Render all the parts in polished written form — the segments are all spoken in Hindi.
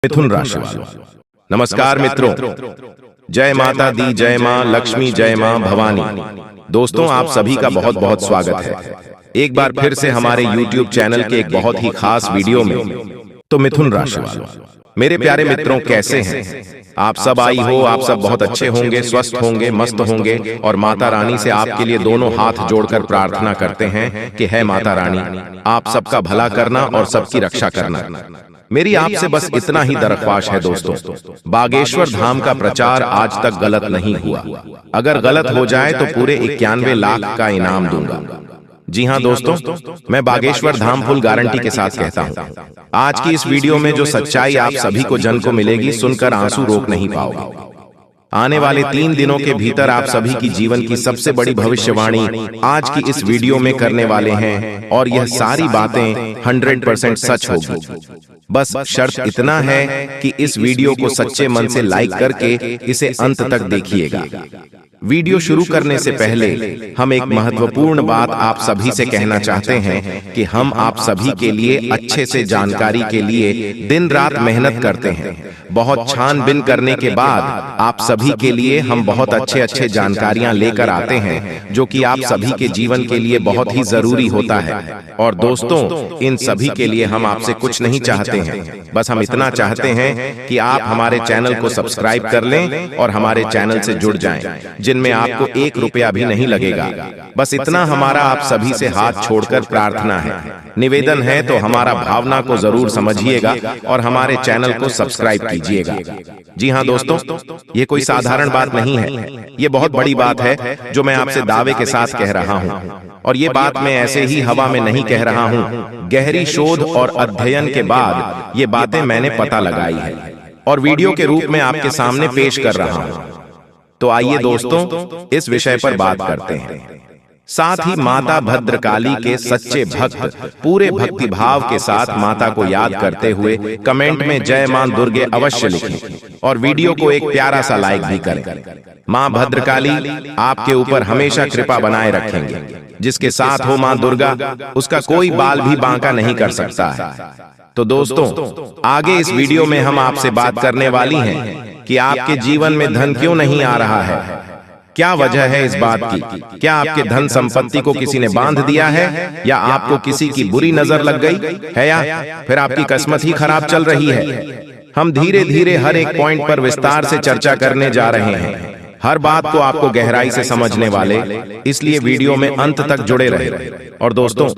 मिथुन राशि वालों, नमस्कार मित्रों। जय माता दी, जय मां लक्ष्मी, जय मां भवानी। दोस्तों, आप सभी का बहुत बहुत स्वागत है एक बार फिर से हमारे YouTube चैनल के एक बहुत ही खास वीडियो में। तो मिथुन राशि वालों, मेरे प्यारे मित्रों, कैसे हैं आप सब? आई हो आप सब बहुत अच्छे होंगे, स्वस्थ होंगे, मस्त होंगे। और माता रानी से आपके लिए दोनों हाथ जोड़कर प्रार्थना करते हैं कि है माता रानी, आप सबका भला करना और सबकी रक्षा करना। मेरी आपसे बस इतना ही दरख्वास्त है दोस्तों, बागेश्वर धाम का प्रचार आज तक गलत नहीं हुआ। अगर गलत हो जाए तो पूरे 91 लाख का इनाम दूंगा। जी हां दोस्तों, मैं बागेश्वर धाम फुल गारंटी के साथ कहता हूं। आज की इस वीडियो में जो सच्चाई आप सभी को जन को मिलेगी, सुनकर आंसू रोक नहीं पाओगे। आने वाले 3 दिनों के भीतर आप सभी की जीवन की सबसे बड़ी भविष्यवाणी आज की इस वीडियो में करने वाले हैं, और यह सारी बातें 100% सच होगी। बस शर्त इतना है कि इस वीडियो को सच्चे मन से लाइक करके इसे अंत तक देखिएगा। वीडियो शुरू करने से पहले हम एक महत्वपूर्ण बात आप सभी से कहना चाहते हैं कि हम आप सभी के लिए अच्छे से जानकारी के लिए दिन रात मेहनत करते हैं। बहुत छानबीन करने के बाद आप सभी के लिए हम बहुत अच्छे जानकारियां लेकर आते हैं, जो कि आप सभी के जीवन के लिए बहुत ही जरूरी होता है। और दोस्तों, इन सभी के लिए हम आपसे कुछ नहीं चाहते हैं, बस हम इतना चाहते हैं कि आप हमारे चैनल को सब्सक्राइब कर लें और हमारे चैनल से जुड़ जाएं, जिनमें आपको 1 रुपया भी नहीं लगेगा। बस इतना हमारा आप सभी से हाथ छोड़कर प्रार्थना है, निवेदन है। तो हमारा भावना को जरूर समझिएगा और हमारे चैनल को सब्सक्राइब कीजिएगा। जी हां दोस्तों, ये कोई साधारण बात नहीं है, ये बहुत बड़ी बात है जो मैं आपसे दावे के साथ कह रहा हूं। और ये बात मैं ऐसे ही हवा में नहीं कह रहा हूं, गहरी शोध और अध्ययन के बाद ये बातें मैंने पता लगाई है और वीडियो के रूप में आपके सामने पेश कर रहा हूं। तो आइए दोस्तों, इस विषय पर बात करते हैं। साथ ही माता भद्रकाली के सच्चे भक्त पूरे भक्तिभाव के साथ माता को याद करते हुए कमेंट में जय मां दुर्गे अवश्य लिखें और वीडियो को एक प्यारा सा लाइक भी करें। मां भद्रकाली आपके ऊपर हमेशा कृपा बनाए रखेंगे। जिसके साथ हो मां दुर्गा, उसका कोई बाल भी बांका नहीं कर सकता है। तो दोस्तों, आगे इस वीडियो में हम आपसे बात करने वाली हैं कि आपके जीवन में धन क्यों नहीं आ रहा है। क्या वजह है इस बात की? क्या आपके धन संपत्ति को किसी ने बांध दिया है, या आपको किसी की बुरी नजर लग गई है, या फिर आपकी किस्मत ही खराब चल रही है? हम धीरे धीरे हर एक पॉइंट पर विस्तार से चर्चा करने जा रहे हैं, हर बात को आपको गहराई से समझने वाले, इसलिए वीडियो में अंत तक जुड़े रहे। और दोस्तों,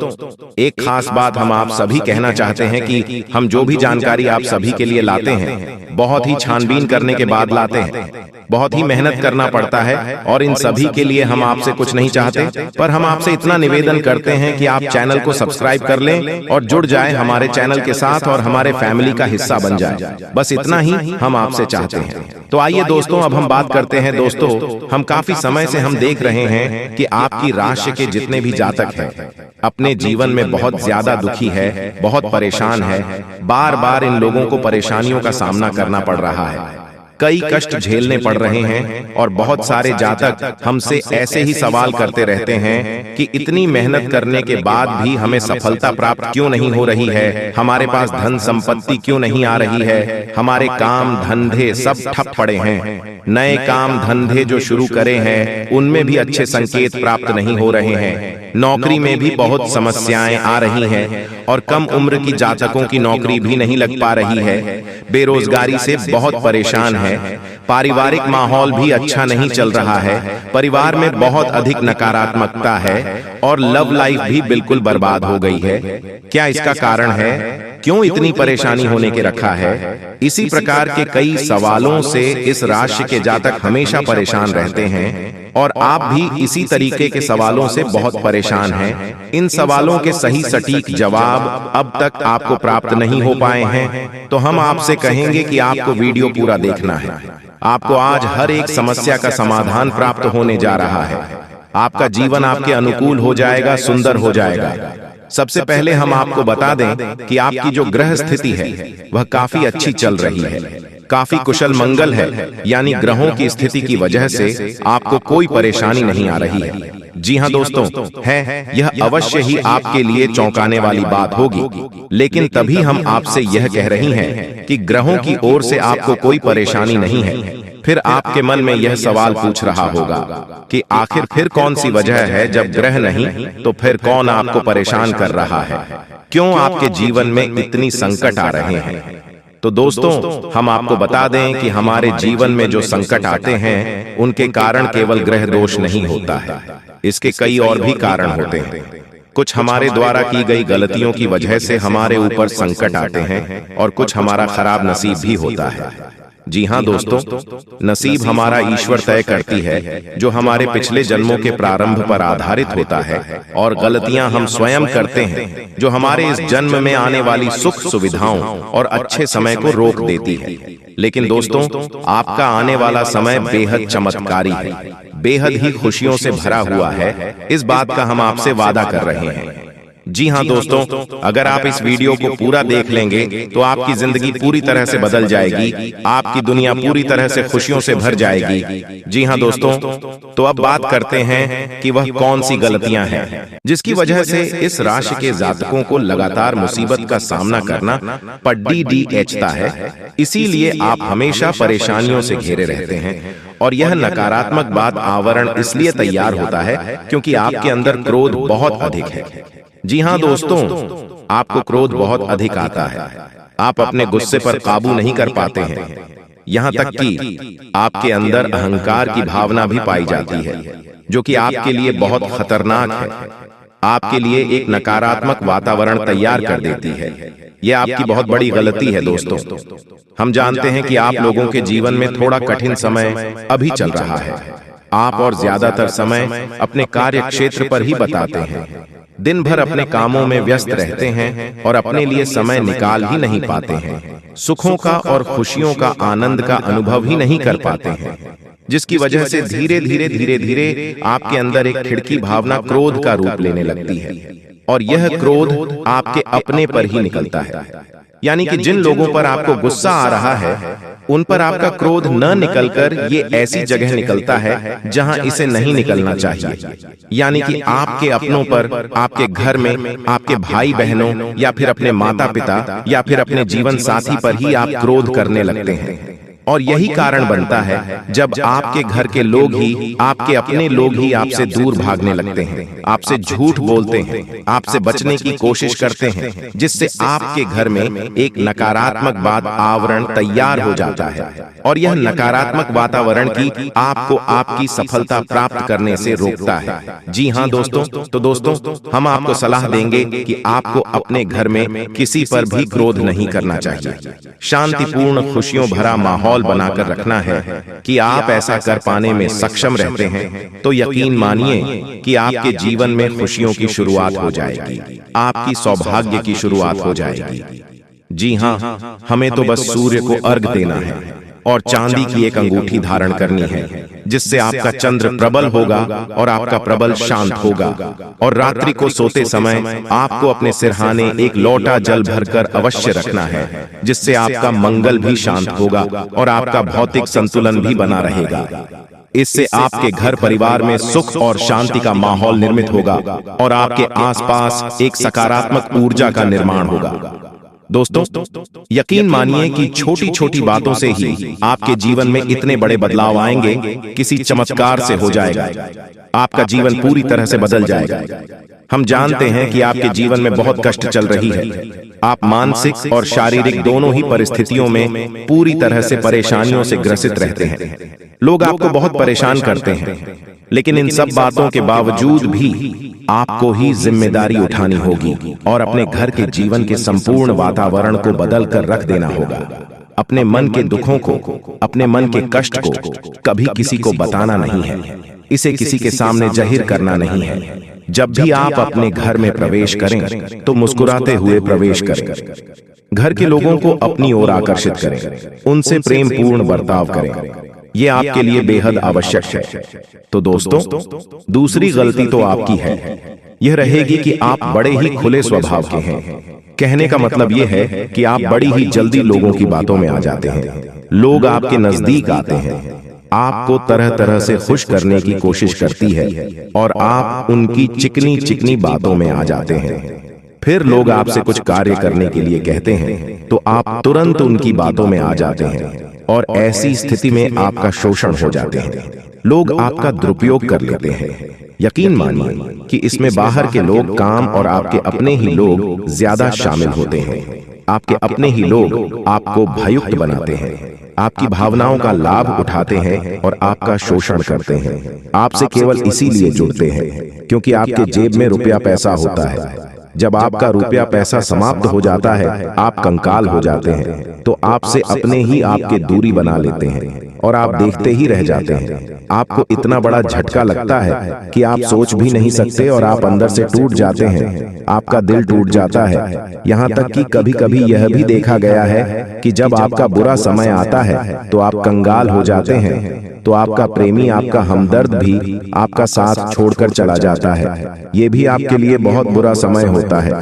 एक खास बात हम आप सभी कहना चाहते हैं कि हम जो भी जानकारी आप सभी के लिए लाते हैं, बहुत ही छानबीन करने के बाद लाते हैं। बहुत ही मेहनत करना पड़ता है और इन सभी के लिए हम आपसे कुछ नहीं चाहते, पर हम आपसे इतना निवेदन करते हैं कि आप चैनल को सब्सक्राइब कर लें और जुड़ जाएं हमारे चैनल के साथ और हमारे फैमिली का हिस्सा बन जाए। बस इतना ही हम आपसे चाहते हैं। तो आइए दोस्तों, अब हम बात करते हैं। दोस्तों, हम काफी समय से हम देख रहे हैं कि आपकी राशि के जितने भी जातक हैं, अपने जीवन में बहुत ज्यादा दुखी है, बहुत परेशान है। बार बार इन लोगों को परेशानियों का सामना करना पड़ रहा है, कई कष्ट झेलने पड़ रहे हैं। और बहुत सारे जातक हमसे ऐसे ही सवाल करते रहते हैं कि इतनी मेहनत करने के बाद भी हमें सफलता प्राप्त क्यों नहीं हो रही है, हमारे पास धन संपत्ति क्यों नहीं आ रही है, हमारे काम धंधे सब ठप पड़े हैं, नए काम धंधे जो शुरू करे हैं उनमें भी अच्छे संकेत प्राप्त नहीं हो रहे हैं, नौकरी में भी बहुत समस्याएं आ रही हैं, और कम उम्र की जातकों की नौकरी भी नहीं लग पा रही है, बेरोजगारी से बहुत परेशान है, पारिवारिक माहौल भी अच्छा नहीं चल रहा है, परिवार में बहुत अधिक नकारात्मकता है, और लव लाइफ भी बिल्कुल बर्बाद हो गई है। क्या इसका कारण है? क्यों इतनी परेशानी होने के रखा है? इसी प्रकार के कई सवालों से इस राशि के जातक हमेशा परेशान रहते हैं, और आप भी इसी तरीके के सवालों से बहुत परेशान हैं। इन सवालों के सही सटीक जवाब अब तक आपको प्राप्त नहीं हो पाए हैं, तो हम आपसे कहेंगे कि आपको वीडियो पूरा देखना है। आपको आज हर एक समस्या का समाधान प्राप्त होने जा रहा है। आपका जीवन आपके अनुकूल हो जाएगा, सुंदर हो जाएगा। सबसे पहले हम आपको बता दें कि आपकी जो ग्रह स्थिति है वह काफी अच्छी चल रही है, काफी कुशल मंगल है, यानी ग्रहों की स्थिति की वजह से आपको कोई परेशानी नहीं आ रही है। जी हाँ दोस्तों, है यह अवश्य ही आपके लिए चौंकाने वाली बात होगी, लेकिन तभी हम आपसे यह कह रही हैं कि ग्रहों की ओर से आपको कोई परेशानी नहीं है। फिर आपके मन में यह सवाल पूछ रहा होगा कि आखिर फिर कौन सी वजह है, जब ग्रह नहीं तो फिर कौन आपको परेशान कर रहा है, क्यों आपके जीवन में इतनी संकट आ रहे हैं। तो दोस्तों, हम आपको बता दें कि हमारे जीवन में जो संकट आते हैं उनके कारण केवल ग्रह दोष नहीं होता है, इसके कई और भी कारण होते हैं। कुछ हमारे द्वारा की गई गलतियों की वजह से हमारे ऊपर संकट आते हैं और कुछ हमारा खराब नसीब भी होता है। जी हाँ दोस्तों, नसीब हमारा ईश्वर तय करती है, जो हमारे पिछले जन्मों के प्रारंभ पर आधारित होता है, और गलतियां हम स्वयं करते हैं, जो हमारे इस जन्म में आने वाली सुख सुविधाओं और अच्छे समय को रोक देती है। लेकिन दोस्तों, आपका आने वाला समय बेहद चमत्कारी है, बेहद ही खुशियों से भरा हुआ है, इस बात का हम आपसे वादा कर रहे हैं। जी हाँ दोस्तों, अगर आप इस वीडियो को पूरा देख लेंगे तो आपकी जिंदगी पूरी तरह से बदल जाएगी, आपकी दुनिया पूरी तरह से खुशियों से भर जाएगी। जी हाँ दोस्तों, तो अब बात करते हैं कि वह कौन सी गलतियां हैं जिसकी वजह से इस राशि के जातकों को लगातार मुसीबत का सामना करना पड़ता है। इसीलिए आप हमेशा परेशानियों से घिरे रहते हैं, और यह नकारात्मक बात आवरण इसलिए तैयार होता है क्योंकि आपके अंदर क्रोध बहुत अधिक है। जी हाँ दोस्तों, आपको क्रोध बहुत अधिक आता है, आप अपने गुस्से पर काबू नहीं कर पाते हैं, यहाँ तक कि आपके अंदर अहंकार की भावना भी पाई जाती है, जो कि आपके लिए बहुत खतरनाक है, आपके लिए एक नकारात्मक वातावरण तैयार कर देती है। यह आपकी बहुत बड़ी गलती है दोस्तों। हम जानते हैं कि आप लोगों के जीवन में थोड़ा कठिन समय अभी चल रहा है। आप और ज्यादातर समय अपने कार्य क्षेत्र पर ही बताते हैं, दिन भर अपने कामों में व्यस्त रहते हैं और अपने लिए समय निकाल ही नहीं पाते हैं, सुखों का और खुशियों का आनंद का अनुभव ही नहीं कर पाते हैं, जिसकी वजह से धीरे धीरे आपके अंदर एक खिड़की भावना क्रोध का रूप लेने लगती है, और यह क्रोध आपके अपने पर ही निकलता है। यानी कि जिन लोगों पर आपको गुस्सा आ रहा है, उन पर आपका क्रोध न निकलकर ये ऐसी जगह निकलता है जहां इसे नहीं निकलना चाहिए। यानी कि आपके अपनों पर, आपके घर में, आपके भाई बहनों या फिर अपने माता पिता या फिर अपने जीवन साथी पर ही आप क्रोध करने लगते हैं। और यही कारण बनता है जब आपके घर के लोग ही, आपके अपने लोग ही आपसे दूर भागने लगते हैं, आपसे झूठ बोलते हैं, आपसे बचने की कोशिश करते हैं, जिससे आपके घर में एक नकारात्मक बात आवरण तैयार हो जाता है, और यह नकारात्मक वातावरण की आपको आपकी सफलता प्राप्त करने से रोकता है। जी हाँ दोस्तों, तो दोस्तों, हम आपको सलाह देंगे कि आपको अपने घर में किसी पर भी क्रोध नहीं करना चाहिए। शांतिपूर्ण खुशियों भरा माहौल बनाकर रखना है कि आप ऐसा कर पाने में सक्षम रहते हैं, तो यकीन मानिए कि आपके जीवन में खुशियों की शुरुआत हो जाएगी, आपकी सौभाग्य की शुरुआत हो जाएगी। जी हाँ, हमें तो बस सूर्य को अर्घ देना है और चांदी की एक अंगूठी धारण करनी है, जिससे आपका चंद्र प्रबल होगा और आपका प्रबल शांत होगा। और रात्रि को सोते समय आपको अपने सिरहाने एक लोटा जल भरकर अवश्य रखना है, जिससे आपका मंगल भी शांत होगा और आपका भौतिक संतुलन भी बना रहेगा। इससे आपके घर परिवार में सुख और शांति का माहौल निर्मित होगा और आपके आसपास एक सकारात्मक ऊर्जा का निर्माण होगा। दोस्तों, यकीन मानिए कि छोटी छोटी बातों से ही आपके जीवन में इतने बड़े बदलाव आएंगे, किसी चमत्कार से हो जाएगा, आपका जीवन पूरी तरह से बदल जाएगा। हम जानते हैं कि आपके जीवन में बहुत कष्ट चल रही है, आप मानसिक और शारीरिक दोनों ही परिस्थितियों में पूरी तरह से परेशानियों से ग्रसित रहते हैं। लोग आपको बहुत परेशान करते हैं, लेकिन इन सब बातों के बावजूद भी आपको ही जिम्मेदारी उठानी होगी और अपने घर के जीवन के संपूर्ण वातावरण को बदल कर रख देना होगा। अपने मन के दुखों को, अपने मन के कष्ट को कभी किसी को बताना नहीं है, इसे किसी के सामने जाहिर करना नहीं है। जब भी आप अपने घर में प्रवेश करें तो मुस्कुराते हुए प्रवेश करें, घर के लोगों को अपनी ओर आकर्षित करें, उनसे प्रेम पूर्ण बर्ताव करें। ये आपके लिए बेहद आवश्यक है। तो दोस्तों, दूसरी गलती तो आपकी है, यह रहेगी कि आप बड़े ही खुले स्वभाव के हैं। कहने का मतलब यह है कि आप बड़ी ही जल्दी लोगों की बातों में आ जाते हैं। लोग आपके नजदीक आते हैं, आपको तरह तरह से खुश करने की कोशिश करती है और आप उनकी चिकनी चिकनी बातों में आ जाते हैं। फिर लोग आपसे कुछ कार्य करने के लिए कहते हैं तो आप तुरंत उनकी बातों में आ जाते हैं और ऐसी स्थिति में आपका शोषण हो जाते हैं। लोग आपका दुरुपयोग कर लेते हैं। यकीन मानिए कि इसमें बाहर के लोग काम और आपके अपने ही लोग ज्यादा शामिल होते हैं। आपके अपने ही लोग आपको भययुक्त बनाते हैं, आपकी भावनाओं का लाभ उठाते हैं और आपका शोषण करते हैं। आपसे केवल इसीलिए जुड़ते हैं क्योंकि आपके जेब में रुपया पैसा होता है। जब आपका रुपया पैसा समाप्त हो जाता है, आप कंकाल हो जाते हैं, तो आपसे अपने ही आपके दूरी बना लेते हैं और आप देखते ही रह जाते हैं। आपको इतना बड़ा झटका लगता है कि आप सोच भी नहीं सकते और आप अंदर से टूट जाते हैं। आपका दिल टूट जाता है। यहाँ तक कि कभी कभी यह भी देखा गया है कि जब आपका बुरा समय आता है तो आप कंगाल हो जाते हैं, तो आपका प्रेमी, आपका हमदर्द भी आपका साथ छोड़कर चला जाता है। ये भी आपके लिए बहुत बुरा समय होता है।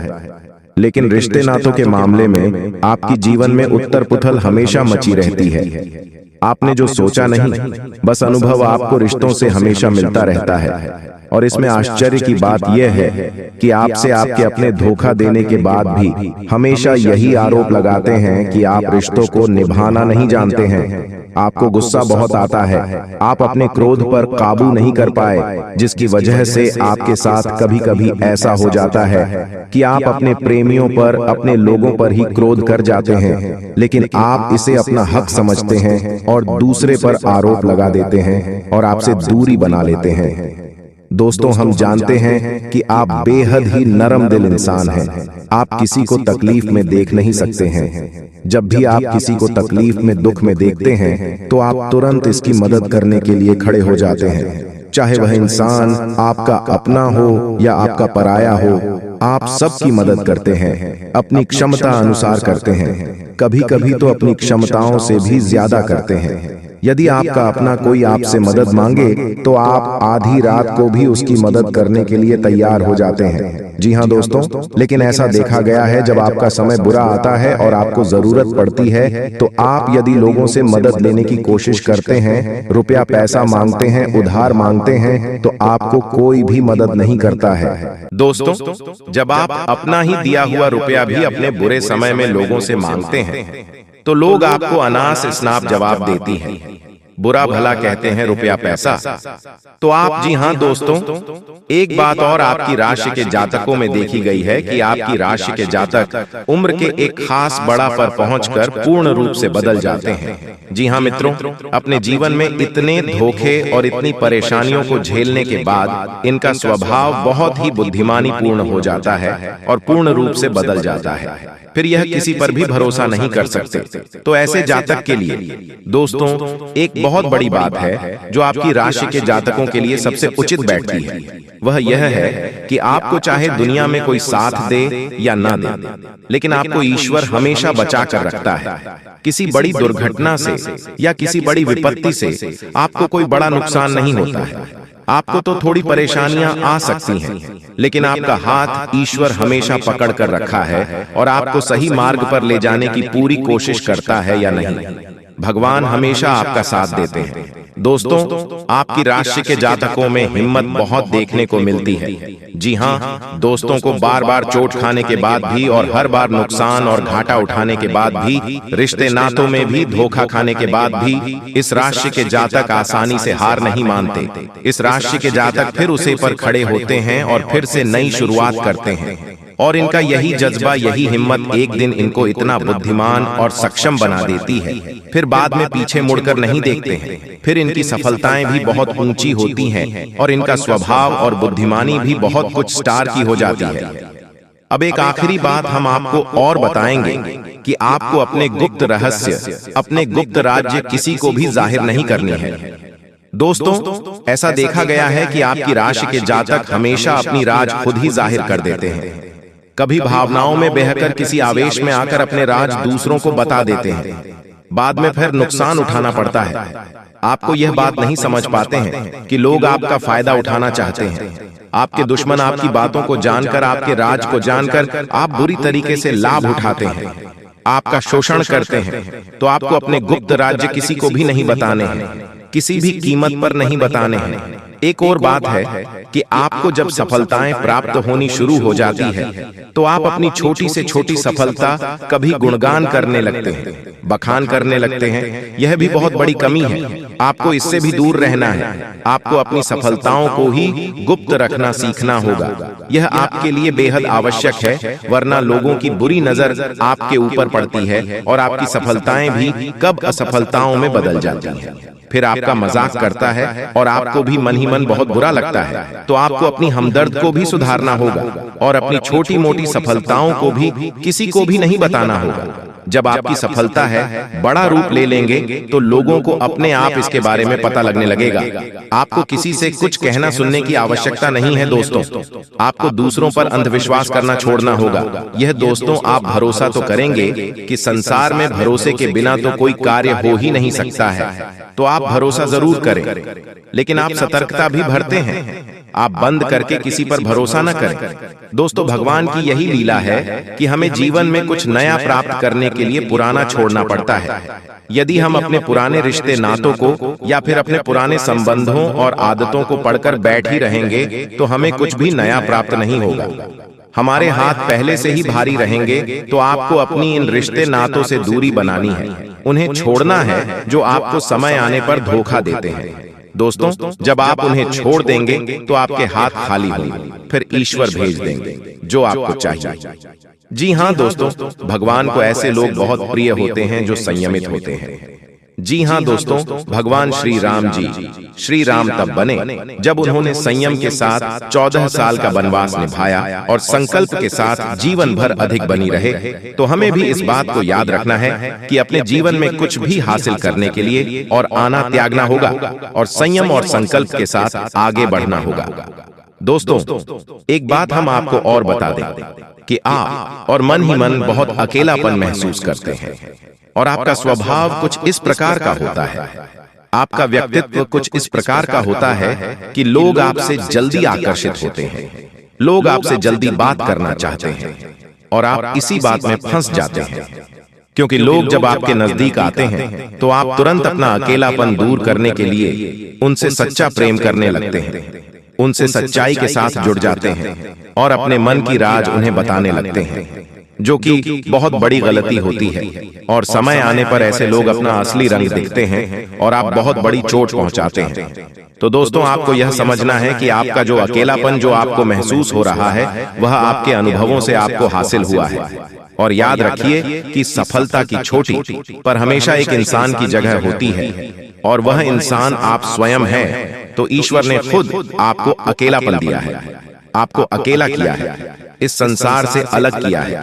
लेकिन रिश्ते नातों के मामले में आपकी जीवन में उत्तर पुथल हमेशा मची रहती है। आपने जो सोचा नहीं, बस अनुभव आपको रिश्तों से हमेशा मिलता रहता है। और इसमें आश्चर्य की बात यह है कि आपसे आपके अपने धोखा देने के बाद भी हमेशा यही आरोप लगाते हैं कि आप रिश्तों को निभाना नहीं जानते हैं। आपको गुस्सा बहुत आता है, आप अपने क्रोध पर काबू नहीं कर पाए, जिसकी वजह से आपके साथ कभी कभी ऐसा हो जाता है कि आप अपने प्रेमियों पर, अपने लोगों पर ही क्रोध कर जाते हैं, लेकिन आप इसे अपना हक समझते हैं और दूसरे पर आरोप लगा देते हैं और आपसे दूरी बना लेते हैं। दोस्तों, हम जानते हैं कि आप बेहद ही नरम दिल इंसान हैं। आप किसी को तकलीफ में देख नहीं सकते हैं। जब भी आप किसी को तकलीफ में, दुख में देखते हैं तो आप तुरंत इसकी मदद करने के लिए खड़े हो जाते हैं। चाहे वह इंसान आपका अपना हो या आपका पराया हो, आप सबकी मदद करते हैं, अपनी क्षमता अनुसार करते हैं। कभी कभी तो अपनी क्षमताओं से भी ज्यादा करते हैं। यदि आपका अपना कोई आपसे मदद मांगे तो आप आधी रात को भी उसकी मदद करने के लिए तैयार हो जाते हैं। जी हाँ दोस्तों, लेकिन ऐसा देखा गया है जब आपका समय बुरा आता है और आपको जरूरत पड़ती है तो आप यदि लोगों से मदद लेने की कोशिश करते हैं, रुपया पैसा मांगते हैं, उधार मांगते हैं, तो आपको कोई भी मदद नहीं करता है। दोस्तों, जब आप अपना ही दिया हुआ रुपया भी अपने बुरे समय में लोगों से मांगते हैं तो लोग आपको अनास स्नाप जवाब देती हैं, बुरा भला कहते हैं रुपया पैसा। तो आप, जी हाँ दोस्तों, एक बात और आपकी राशि के जातकों में देखी गई है कि आपकी राशि के जातक उम्र के एक खास बड़ा पर पहुंचकर पूर्ण रूप से बदल जाते हैं। जी हाँ मित्रों, अपने जीवन में इतने धोखे और इतनी परेशानियों को झेलने के बाद इनका स्वभाव बहुत ही बुद्धिमानी पूर्ण हो जाता है और पूर्ण रूप से बदल जाता है। फिर यह किसी पर भी भरोसा नहीं कर सकते। तो ऐसे जातक के लिए दोस्तों एक बहुत बड़ी बात है जो आपकी राशि के जातकों के लिए सबसे उचित बैठती है। वह यह है कि आपको चाहे दुनिया में कोई साथ दे या ना दे, लेकिन आपको ईश्वर हमेशा बचा कर रखता है। किसी बड़ी दुर्घटना से या किसी बड़ी विपत्ति से आपको कोई बड़ा नुकसान नहीं होता है। आपको तो थोड़ी परेशानियां आ सकती हैं, लेकिन आपका हाथ ईश्वर हमेशा पकड़ कर रखा है और आपको सही मार्ग पर ले जाने की पूरी कोशिश करता है या नहीं। भगवान हमेशा आपका साथ देते हैं। दोस्तों, आपकी राशि के जातकों में हिम्मत बहुत देखने को मिलती है। जी हाँ दोस्तों, को बार बार चोट खाने के बाद भी और हर बार नुकसान और घाटा उठाने के बाद भी, रिश्ते नातों में भी धोखा खाने के बाद भी, इस राशि के जातक आसानी से हार नहीं मानते। इस राशि के जातक फिर उसे पर खड़े होते हैं और फिर से नई शुरुआत करते हैं। और इनका यही जज्बा, यही हिम्मत एक दिन इनको इतना बुद्धिमान और सक्षम बना देती है, फिर बाद में पीछे मुड़कर नहीं देखते हैं। फिर इनकी सफलताएं भी बहुत ऊंची होती हैं और इनका स्वभाव और बुद्धिमानी भी बहुत कुछ स्टार की हो जाती है। अब एक आखिरी बात हम आपको और बताएंगे कि आपको अपने गुप्त रहस्य, अपने गुप्त राज्य किसी को भी जाहिर नहीं करनी है। दोस्तों, ऐसा देखा गया है कि आपकी राशि के जातक हमेशा अपनी राज खुद ही जाहिर कर देते हैं। कभी भावनाओं में बहकर किसी आवेश में आकर अपने राज दूसरों को बता देते हैं, बाद में फिर नुकसान उठाना पड़ता है। आपको यह बात नहीं समझ पाते हैं कि लोग आपका फायदा उठाना चाहते हैं। आपके दुश्मन आपकी बातों को जानकर, आपके राज को जानकर आप बुरी तरीके से लाभ उठाते हैं, आपका शोषण करते हैं, तो आपको अपने गुप्त राज्य किसी को भी नहीं बताने हैं, किसी भी कीमत पर नहीं बताने हैं। एक और बात है कि आपको जब सफलताएं प्राप्त होनी शुरू हो जाती है तो आप अपनी छोटी से छोटी सफलता कभी गुणगान करने लगते हैं, बखान करने लगते हैं। यह भी बहुत बड़ी कमी है, आपको इससे भी दूर रहना है। आपको अपनी सफलताओं को ही गुप्त रखना सीखना होगा। यह आपके लिए बेहद आवश्यक है, वरना लोगों की बुरी नजर आपके ऊपर पड़ती है और आपकी सफलताएं भी कब असफलताओं में बदल जाती हैं। फिर आपका मजाक करता है और आपको भी मन ही मन बहुत बुरा लगता है। तो आपको अपनी हमदर्द को भी सुधारना होगा और अपनी छोटी मोटी सफलताओं को भी किसी को भी नहीं बताना होगा। जब आपकी सफलता है बड़ा रूप ले लेंगे तो लोगों को अपने आप इसके बारे में पता लगने लगेगा। आपको किसी से कुछ कहना सुनने की आवश्यकता नहीं है दोस्तों। आपको दूसरों पर अंधविश्वास करना छोड़ना होगा। यह दोस्तों, आप भरोसा तो करेंगे कि संसार में भरोसे के बिना तो कोई कार्य हो ही नहीं सकता है, तो आप भरोसा जरूर करें, लेकिन आप सतर्कता भी बरते हैं। आप बंद करके किसी पर भरोसा न करें। दोस्तों, भगवान की यही लीला है कि हमें जीवन में कुछ नया प्राप्त करने के लिए पुराना छोड़ना पड़ता है। यदि हम अपने पुराने रिश्ते नातों को या फिर अपने पुराने संबंधों और आदतों को पढ़कर बैठ ही रहेंगे तो हमें कुछ भी नया प्राप्त नहीं होगा। हमारे हाथ पहले से ही भारी रहेंगे, तो आपको अपनी इन रिश्ते नातों से दूरी बनानी है, उन्हें छोड़ना है जो आपको समय आने पर धोखा देते हैं। दोस्तों, जब आप उन्हें छोड़ देंगे तो आपके हाथ खाली होंगे, फिर ईश्वर भेज देंगे जो आपको चाहिए। जी हाँ दोस्तों, भगवान को ऐसे लोग बहुत प्रिय होते हैं जो संयमित होते हैं। जी हाँ दोस्तों, भगवान श्री राम तब बने जब उन्होंने संयम के साथ 14 साल का वनवास निभाया और संकल्प के साथ जीवन भर अधिक बनी रहे। तो हमें भी इस बात को याद रखना है कि अपने जीवन में कुछ भी हासिल करने के लिए और आना त्यागना होगा और संयम और संकल्प के साथ आगे बढ़ना होगा। दोस्तों, एक बात हम आपको और बता दें कि आप और मन ही मन बहुत अकेलापन महसूस करते हैं और आपका स्वभाव कुछ इस प्रकार का होता है, आपका व्यक्तित्व कुछ इस प्रकार का होता है कि लोग आपसे जल्दी आकर्षित होते हैं, लोग आपसे जल्दी बात करना चाहते हैं और आप इसी बात में फंस जाते हैं। क्योंकि लोग जब आपके नजदीक आते हैं तो आप तुरंत अपना अकेलापन दूर करने के लिए उनसे सच्चा प्रेम करने लगते हैं, उनसे सच्चाई के साथ जुड़ जाते हैं और अपने मन की राज उन्हें बताने लगते हैं, जो कि बहुत बड़ी गलती होती है। और समय आने पर ऐसे लोग अपना असली रंग दिखते हैं और आप बहुत बड़ी चोट पहुंचाते हैं। तो दोस्तों, आपको यह समझना है कि आपका जो अकेलापन जो आपको महसूस हो रहा है वह आपके अनुभवों से आपको हासिल हुआ है। और याद रखिए कि सफलता की छोटी पर हमेशा एक इंसान की जगह होती है और वह इंसान आप स्वयं हैं। तो ईश्वर ने खुद आपको अकेलापन दिया है, आपको अकेला किया है, इस संसार से अलग किया है,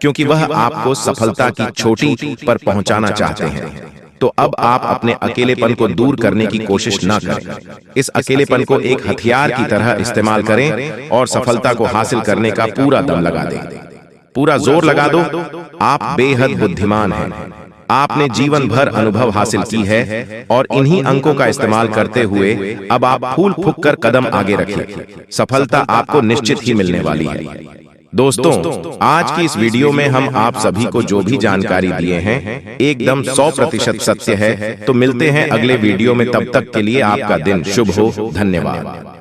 क्योंकि वह आपको सफलता की छोटी पर पहुंचाना चाहते हैं। तो अब आप अपने अकेलेपन को दूर करने की कोशिश ना करें। इस अकेलेपन को एक हथियार की तरह इस्तेमाल करें और सफलता को हासिल करने का पूरा दम लगा दें, पूरा जोर लगा दो। आप बेहद बुद्धिमान हैं, आपने जीवन भर अनुभव हासिल की है और इन्हीं अंकों का इस्तेमाल करते हुए अब आप फूल फूंक कर कदम आगे रखें। सफलता आपको निश्चित ही मिलने वाली है। दोस्तों, आज की इस वीडियो में हम आप सभी को जो भी जानकारी दिए हैं एकदम 100% सत्य है। तो मिलते हैं अगले वीडियो में, तब तक के लिए आपका दिन शुभ हो। धन्यवाद।